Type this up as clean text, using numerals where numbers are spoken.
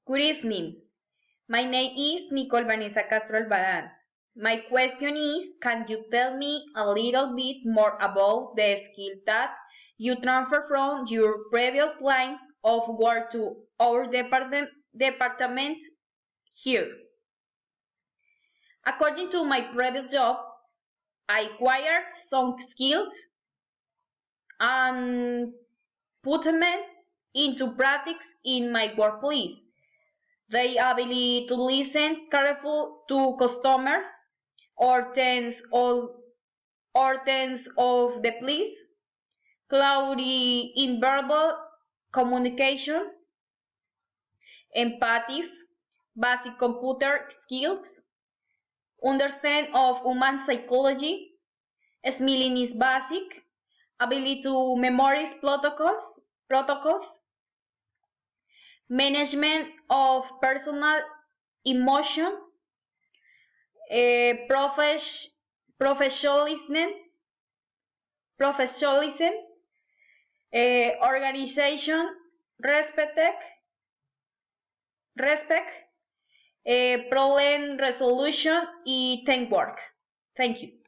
Good evening. My name is Nicole Vanessa Castro Albadan. My question is, can you tell me a little bit more about the skill that you transfer from your previous line of work to our department here? According to my previous job, I acquired some skills and put them into practice in my workplace. The ability to listen carefully to customers or things of the police, clarity in verbal communication, empathy, basic computer skills, understand of human psychology, smiling is basic, ability to memorize protocols, management of personal emotion, professionalism, professionalism, organization, respect, problem resolution y teamwork. Thank you.